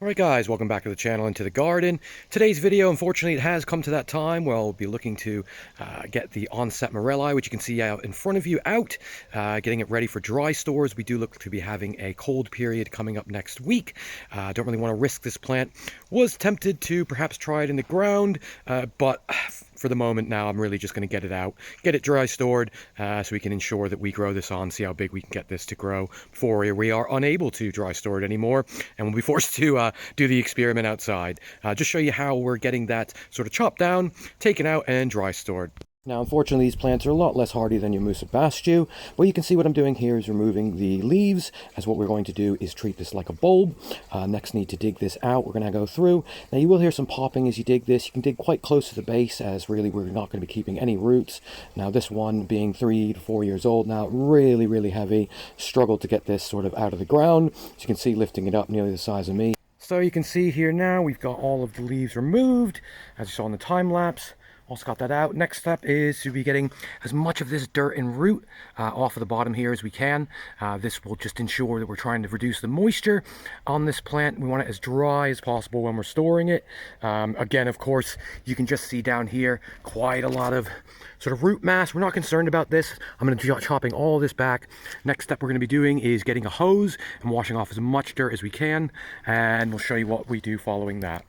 Alright guys, welcome back to the channel and to the garden. Today's video, unfortunately, it has come to that time where I'll be looking to get the Ensete Maurelli, which you can see out in front of you, getting it ready for dry stores. We do look to be having a cold period coming up next week. Don't really want to risk this plant. Was tempted to perhaps try it in the ground, but for the moment now, I'm really just going to get it out, get it dry stored, so we can ensure that we grow this on, see how big we can get this to grow before we are unable to dry store it anymore, and we'll be forced to do the experiment outside. Just show you how we're getting that sort of chopped down, taken out, and dry stored. Now, unfortunately, these plants are a lot less hardy than your Musa, but you can see what I'm doing here is removing the leaves, as what we're going to do is treat this like a bulb. Next, need to dig this out. We're going to go through. Now, you will hear some popping as you dig this. You can dig quite close to the base, as really we're not going to be keeping any roots. Now, this one being 3 to 4 years old now, really heavy. Struggled to get this sort of out of the ground. As you can see, lifting it up nearly the size of me. So you can see here now, we've got all of the leaves removed, as you saw in the time lapse. Also got that out. Next step is to be getting as much of this dirt and root off of the bottom here as we can. This will just ensure that we're trying to reduce the moisture on this plant. We want it as dry as possible when we're storing it. Again, of course, you can just see down here quite a lot of sort of root mass. We're not concerned about this. I'm going to be chopping all this back. Next step we're going to be doing is getting a hose and washing off as much dirt as we can, and we'll show you what we do following that.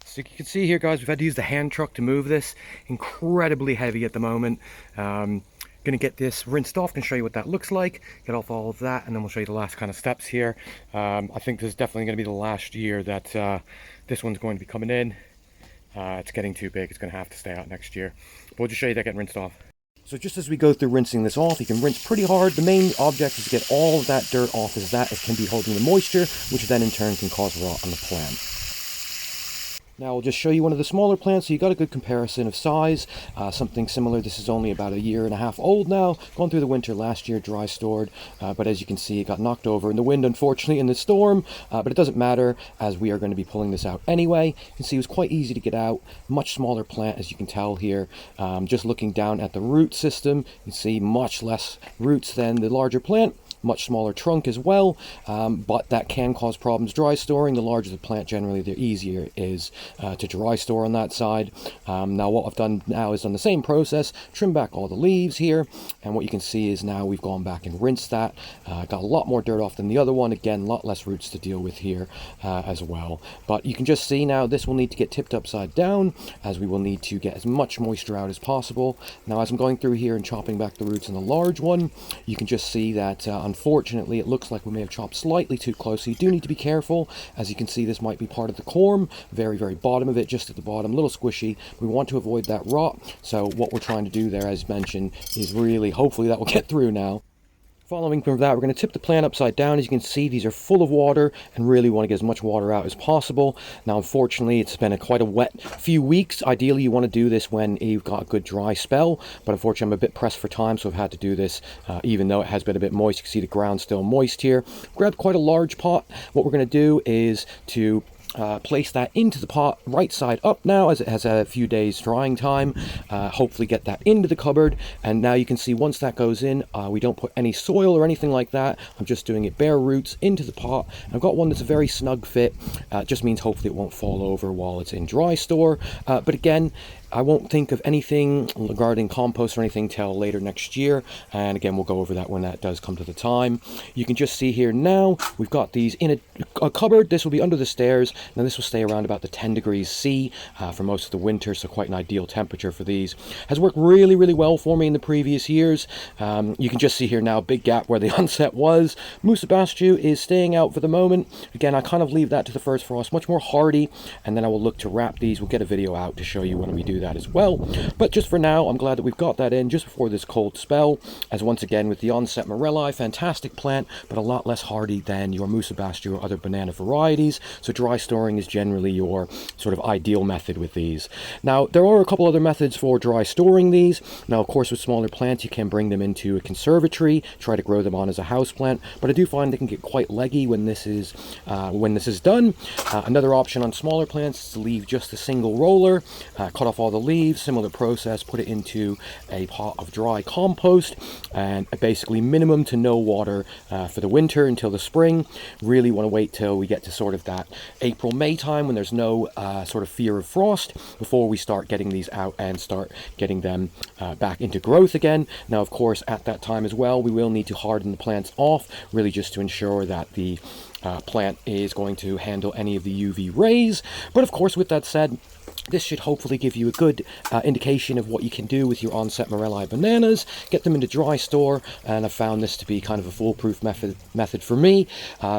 So you can see here, guys, we've had to use the hand truck to move this. Incredibly heavy at the moment. Gonna get this rinsed off and show you what that looks like. Get off all of that, and then we'll show you the last kind of steps here. I think this is definitely going to be the last year that this one's going to be coming in. It's getting too big. It's going to have to stay out next year. But we'll just show you that getting rinsed off. So just as we go through rinsing this off, you can rinse pretty hard. The main object is to get all of that dirt off, as that can be holding the moisture, which then in turn can cause rot on the plant. Now we'll just show you one of the smaller plants, so you got a good comparison of size. Something similar. This is only about 1.5 years old now. Gone through the winter last year, dry stored. But as you can see, it got knocked over in the wind, unfortunately, in the storm. But it doesn't matter, as we are going to be pulling this out anyway. You can see it was quite easy to get out. Much smaller plant, as you can tell here. Just looking down at the root system, you can see much less roots than the larger plant. Much smaller trunk as well, but that can cause problems dry storing. The larger the plant, generally the easier it is to dry store on that side. Now what I've done now is done the same process, trim back all the leaves here, and what you can see is now we've gone back and rinsed that. Got a lot more dirt off than the other one. Again, a lot less roots to deal with here as well. But you can just see now this will need to get tipped upside down, as we will need to get as much moisture out as possible. Now as I'm going through here and chopping back the roots in the large one, you can just see that unfortunately, it looks like we may have chopped slightly too close, so you do need to be careful. As you can see, this might be part of the corm, very bottom of it, just at the bottom, a little squishy. We want to avoid that rot, so what we're trying to do there, as mentioned, is really, hopefully that will get through now. Following from that, we're going to tip the plant upside down. As you can see, these are full of water and really want to get as much water out as possible. Now, unfortunately, it's been quite a wet few weeks. Ideally, you want to do this when you've got a good dry spell, but unfortunately, I'm a bit pressed for time, so I've had to do this even though it has been a bit moist. You can see the ground still moist here. Grabbed quite a large pot. What we're going to do is to place that into the pot right side up now, as it has a few days drying time. Hopefully get that into the cupboard, and now you can see once that goes in, we don't put any soil or anything like that. I'm just doing it bare roots into the pot. I've got one that's a very snug fit. Just means hopefully it won't fall over while it's in dry store, but again, I won't think of anything regarding compost or anything till later next year, and again we'll go over that when that does come to the time. You can just see here now we've got these in a cupboard. This will be under the stairs. Now this will stay around about the 10 degrees C for most of the winter, so quite an ideal temperature for these. Has worked really well for me in the previous years. You can just see here now, big gap where the onset was. Musa is staying out for the moment. Again, I kind of leave that to the first frost, much more hardy, and then I will look to wrap these. We'll get a video out to show you when we do that as well. But just for now, I'm glad that we've got that in just before this cold spell, as once again with the Ensete Maurelli, fantastic plant, but a lot less hardy than your Musa or other banana varieties, so dry storing is generally your sort of ideal method with these. Now there are a couple other methods for dry storing these. Now of course with smaller plants you can bring them into a conservatory, try to grow them on as a house plant, but I do find they can get quite leggy when this is done. Another option on smaller plants is to leave just a single roller, cut off all all the leaves, similar process, put it into a pot of dry compost, and basically minimum to no water for the winter until the spring. Really want to wait till we get to sort of that April, May time when there's no sort of fear of frost before we start getting these out and start getting them back into growth again. Now, of course, at that time as well, we will need to harden the plants off, really just to ensure that the plant is going to handle any of the UV rays. But of course, with that said, this should hopefully give you a good indication of what you can do with your Ensete Maurelli bananas. Get them into dry store, and I found this to be kind of a foolproof method for me.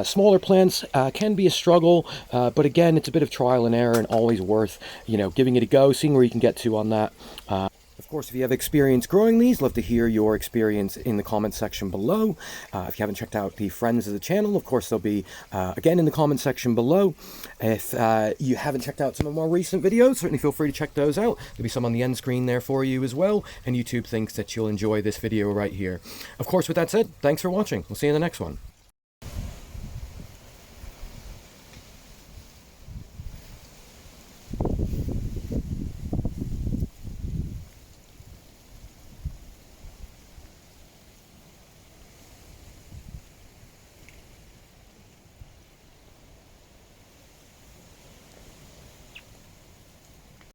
Smaller plants can be a struggle, but again, it's a bit of trial and error, and always worth, giving it a go, seeing where you can get to on that. Of course, if you have experience growing these, love to hear your experience in the comment section below. If you haven't checked out the friends of the channel, of course, they'll be, again, in the comment section below. If you haven't checked out some of my more recent videos, certainly feel free to check those out. There'll be some on the end screen there for you as well, and YouTube thinks that you'll enjoy this video right here. Of course, with that said, thanks for watching. We'll see you in the next one.